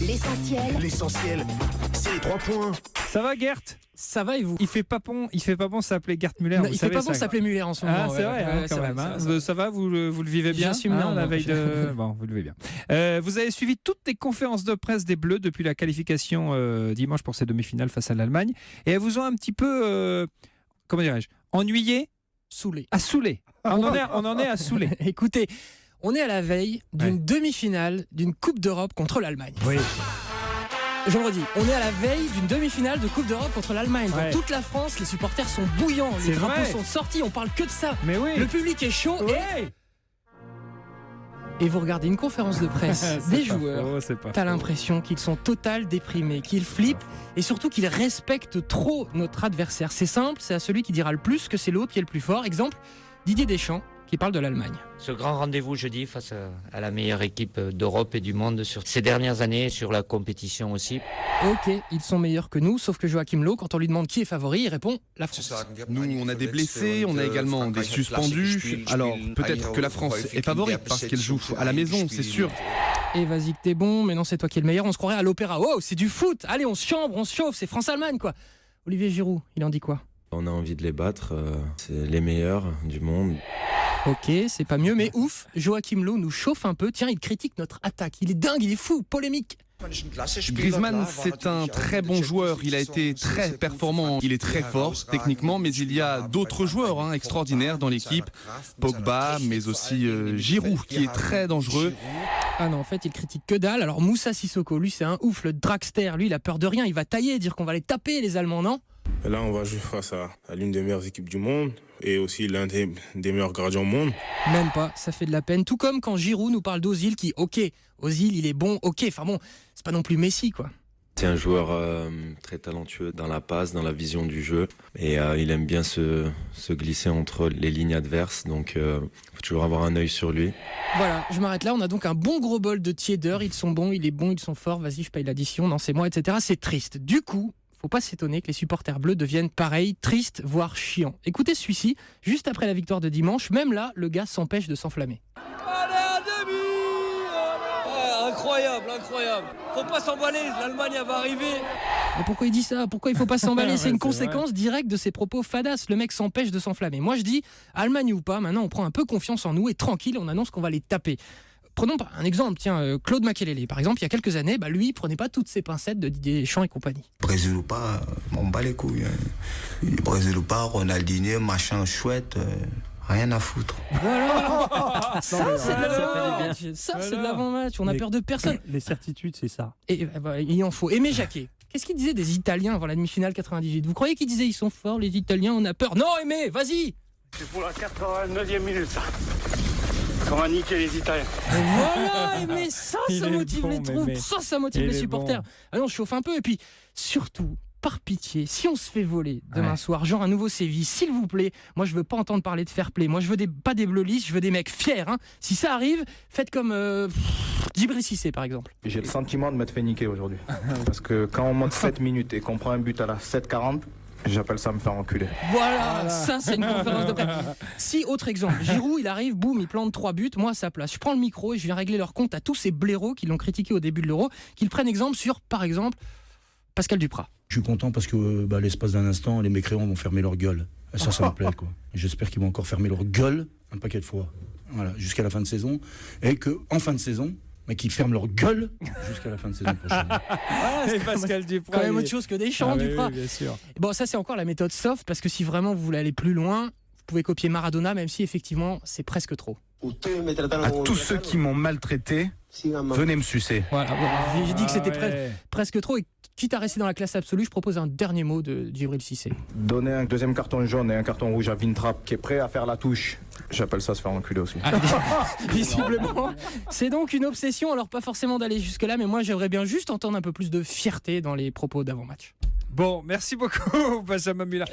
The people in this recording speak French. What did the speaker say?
L'essentiel, c'est les 3 points. Ça va, Gert? Ça va et vous? Il fait pas bon s'appeler Gert Müller. Non, il fait pas bon s'appeler Muller en ce moment. Ah, c'est vrai, quand même. Ça va, vous le vivez bien? J'assume bien. La veille de... Bon, vous le vivez bien. Vous avez suivi toutes les conférences de presse des Bleus depuis la qualification dimanche pour ces demi-finales face à l'Allemagne. Et elles vous ont un petit peu, comment dirais-je, ennuyé? Saoulé. À saouler. On en est à saouler. Écoutez, on est à la veille d'une demi-finale d'une Coupe d'Europe contre l'Allemagne. Oui. Je le redis, on est à la veille d'une demi-finale de Coupe d'Europe contre l'Allemagne. Dans toute la France, les supporters sont bouillants, les drapeaux sont sortis, on parle que de ça. Mais oui. Le public est chaud et vous regardez une conférence de presse des joueurs, t'as l'impression qu'ils sont total déprimés, qu'ils flippent et surtout qu'ils respectent trop notre adversaire. C'est simple, c'est à celui qui dira le plus que c'est l'autre qui est le plus fort. Exemple, Didier Deschamps qui parle de l'Allemagne. Ce grand rendez-vous jeudi face à la meilleure équipe d'Europe et du monde sur ces dernières années, sur la compétition aussi. Ok, ils sont meilleurs que nous, sauf que Joachim Löw, quand on lui demande qui est favori, il répond la France. Nous, on a des blessés, on a également des suspendus. Alors, peut-être que la France est favorite parce qu'elle joue à la maison, c'est sûr. Et vas-y que t'es bon, mais non, c'est toi qui es le meilleur, on se croirait à l'opéra. Oh, c'est du foot. Allez, on se chambre, on se chauffe, c'est France-Allemagne, quoi. Olivier Giroud, il en dit quoi? On a envie de les battre, c'est les meilleurs du monde. Ok, c'est pas mieux, mais ouf, Joachim Löw nous chauffe un peu. Tiens, il critique notre attaque. Il est dingue, il est fou, polémique. Griezmann, c'est un très bon joueur. Il a été très performant. Il est très fort techniquement, mais il y a d'autres joueurs extraordinaires dans l'équipe. Pogba, mais aussi Giroud, qui est très dangereux. Ah non, en fait, il critique que dalle. Alors Moussa Sissoko, lui, c'est un ouf, le dragster. Lui, il a peur de rien. Il va tailler, dire qu'on va les taper, les Allemands, non? Là, on va jouer face à l'une des meilleures équipes du monde et aussi l'un des meilleurs gardiens au monde. Même pas, ça fait de la peine. Tout comme quand Giroud nous parle d'Ozil qui, ok, Ozil, il est bon, ok, enfin bon, c'est pas non plus Messi, quoi. C'est un joueur très talentueux dans la passe, dans la vision du jeu. Et il aime bien se glisser entre les lignes adverses. Donc, il faut toujours avoir un œil sur lui. Voilà, je m'arrête là. On a donc un bon gros bol de tiédeur. Ils sont bons, il est bon, ils sont forts. Vas-y, je paye l'addition, non, c'est moi, etc. C'est triste. Du coup, faut pas s'étonner que les supporters bleus deviennent pareils, tristes, voire chiants. Écoutez celui-ci, juste après la victoire de dimanche, même là, le gars s'empêche de s'enflammer. Allez, à demi! Incroyable. Faut pas s'emballer, l'Allemagne elle va arriver. Et pourquoi il dit ça? Pourquoi il faut pas s'emballer? C'est une conséquence directe de ses propos fadas. Le mec s'empêche de s'enflammer. Moi je dis, Allemagne ou pas, maintenant on prend un peu confiance en nous et tranquille, on annonce qu'on va les taper. Prenons un exemple, tiens, Claude Makélélé, par exemple, il y a quelques années, lui, il prenait pas toutes ses pincettes de Didier Deschamps et compagnie. Brésil ou pas, on bat les couilles. Brésil ou pas, Ronaldinho, machin chouette, rien à foutre. Voilà. Ça, c'est de l'avant-match. On a peur de personne. Les certitudes, c'est ça. Et il en faut. Aimé Jacquet. Qu'est-ce qu'il disait des Italiens avant la demi-finale 98? Vous croyez qu'il disait ils sont forts, les Italiens, on a peur? Non, Aimé, vas-y. C'est pour la 89e minute, ça. On va niquer les Italiens. Voilà, mais ça motive les troupes, ça motive les supporters. Allons, on chauffe un peu. Et puis, surtout, par pitié, si on se fait voler demain soir, genre un nouveau Séville, s'il vous plaît, moi je veux pas entendre parler de fair play. Moi je veux pas des bleus lisses, je veux des mecs fiers. Si ça arrive, faites comme Djibril Cissé par exemple. J'ai le sentiment de m'être fait niquer aujourd'hui. Parce que quand on monte 7 minutes et qu'on prend un but à la 7:40, j'appelle ça me faire enculer. Voilà, ça c'est une conférence de presse. Si, autre exemple, Giroud, il arrive, boum, il plante 3 buts, moi à sa place. Je prends le micro et je viens régler leur compte à tous ces blaireaux qui l'ont critiqué au début de l'Euro, qu'ils prennent exemple sur, par exemple, Pascal Duprat. Je suis content parce que l'espace d'un instant, les mécréants vont fermer leur gueule. Ça me plaît, quoi. Et j'espère qu'ils vont encore fermer leur gueule un paquet de fois. Voilà, jusqu'à la fin de saison. Et qu'en fin de saison, mais qui ferment leur gueule jusqu'à la fin de saison prochaine. C'est Pascal Duprat. Quand même autre chose que Deschamps, Duprat. Oui, bien sûr. Bon, ça c'est encore la méthode soft, parce que si vraiment vous voulez aller plus loin, vous pouvez copier Maradona, même si effectivement c'est presque trop. À tous ceux qui m'ont maltraité, venez me sucer. Voilà, j'ai dit que c'était presque trop. Et quitte à rester dans la classe absolue, je propose un dernier mot de Djibril Cissé. Donner un deuxième carton jaune et un carton rouge à Vintrap qui est prêt à faire la touche. J'appelle ça se faire enculer aussi. Visiblement, c'est donc une obsession. Alors pas forcément d'aller jusque-là, mais moi j'aimerais bien juste entendre un peu plus de fierté dans les propos d'avant-match. Bon, merci beaucoup, Benjamin Müller.